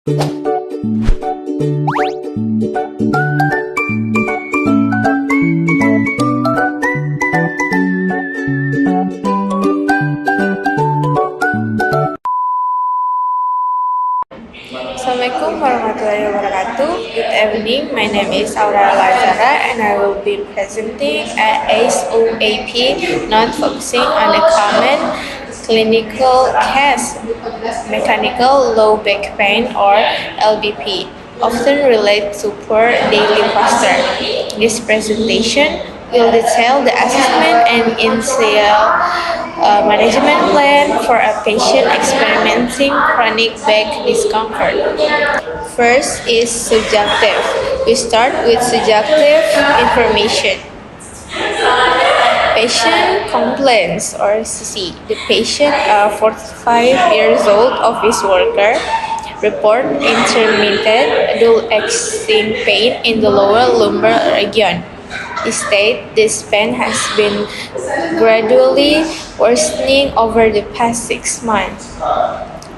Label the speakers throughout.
Speaker 1: Assalamualaikum warahmatullahi wabarakatuh. Good evening. My name is Aura Lazara and I will be presenting a ACE-OAP non-focusing on a common clinical case, mechanical low back pain or LBP, often related to poor daily posture. This presentation will detail the assessment and initial management plan for a patient experiencing chronic back discomfort. First is subjective. We start with subjective information. Patient complaints or CC. The patient, 45 years old, office worker, report intermittent dull extreme pain in the lower lumbar region. He states this pain has been gradually worsening over the past 6 months.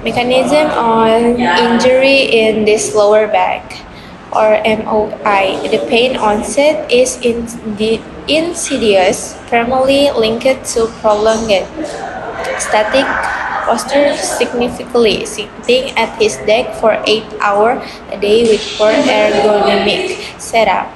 Speaker 1: Mechanism on injury in this lower back or MOI. The pain onset is insidious, primarily linked to prolonged static posture, significantly sitting at his desk for 8 hours a day with poor ergonomic setup.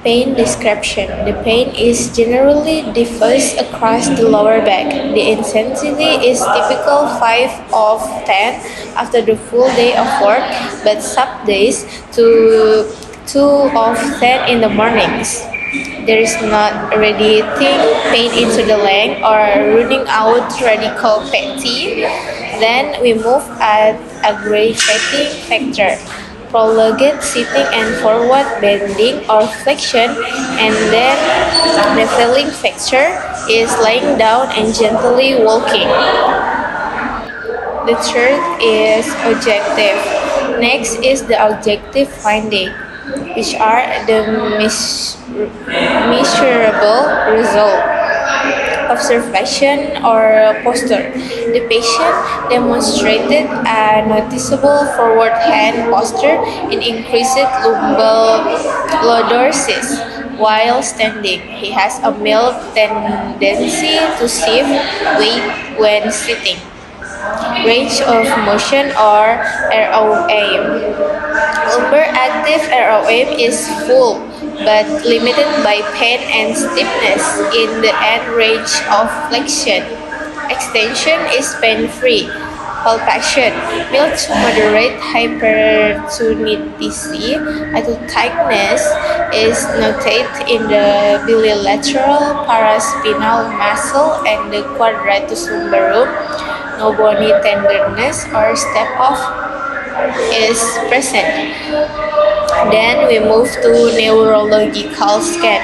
Speaker 1: Pain description. The pain is generally diffuse across the lower back. The intensity is typical 5 of 10 after the full day of work, but some days to 2 of 10 in the mornings. There is not radiating pain into the leg or running out radical fatigue. Then we move at aggravating factor. Prolonged sitting and forward bending or flexion, and then the failing factor is lying down and gently walking. The third is objective. Next is the objective finding, which are the measurable result. Observation or posture. The patient demonstrated a noticeable forward hand posture and increased lumbar lordosis while standing. He has a mild tendency to shift weight when sitting. Range of motion or ROM. Lumbar active ROM is full but limited by pain and stiffness in the end range of flexion. Extension is pain-free. Palpation, mild to moderate hypertonicity. Tightness is noted in the bilateral paraspinal muscle and the quadratus lumborum. No bony tenderness or step-off is present. Then we move to neurological scan.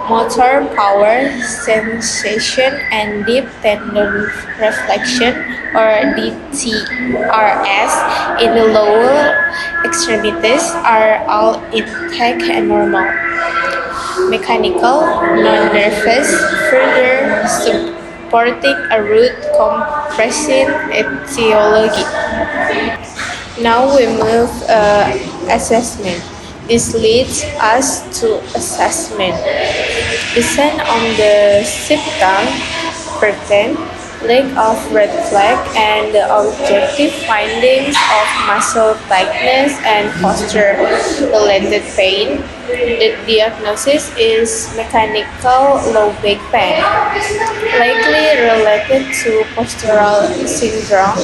Speaker 1: Motor power, sensation, and deep tendon reflection or DTRS in the lower extremities are all intact and normal. Mechanical, non-nervous, further supporting a root compressing etiology. Now we move assessment. This leads us to assessment. Descend on the symptom, pattern, lack of red flag, and the objective findings of muscle tightness and posture-related pain. The diagnosis is mechanical low back pain, likely related to postural syndrome.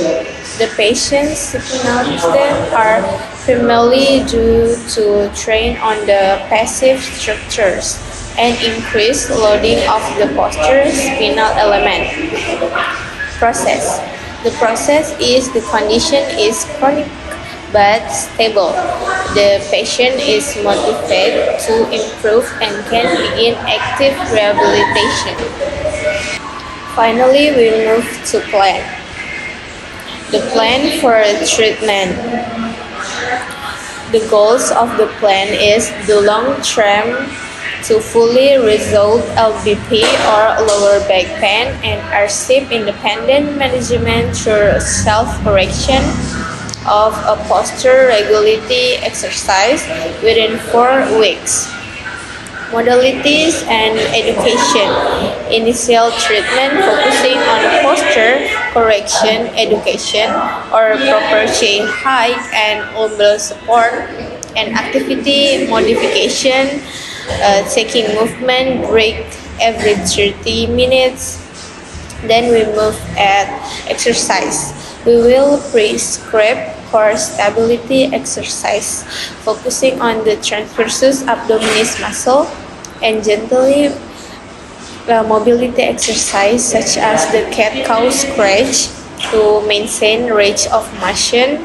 Speaker 1: The patient's symptoms are primarily due to strain on the passive structures and increased loading of the posture spinal element. Process. The process is the condition is chronic but stable. The patient is motivated to improve and can begin active rehabilitation. Finally, we move to plan. The plan for treatment. The goals of the plan is the long-term to fully resolve LBP or lower back pain and achieve independent management through self-correction of a posture regularity exercise within 4 weeks. Modalities and education. Initial treatment focusing on posture correction education or proper chair height and lumbar support and activity modification, taking movement break every 30 minutes. Then we move at exercise. We will prescribe core stability exercise, focusing on the transversus abdominis muscle and gently mobility exercise such as the cat-cow stretch to maintain range of motion.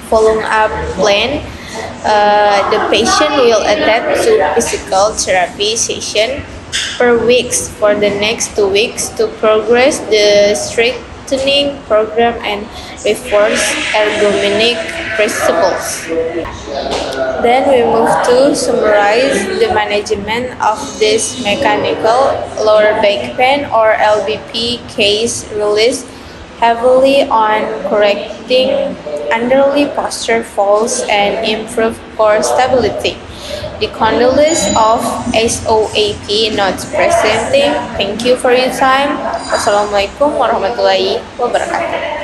Speaker 1: Following up plan, the patient will attend to physical therapy session per weeks for the next 2 weeks to progress the strengthening program and reinforce ergonomic principles. Then we move to summarize the management of this mechanical lower back pain or LBP case release heavily on correcting underly posture falls and improve core stability. The condolence of SOAP not presenting. Thank you for your time. Wassalamualaikum warahmatullahi wabarakatuh.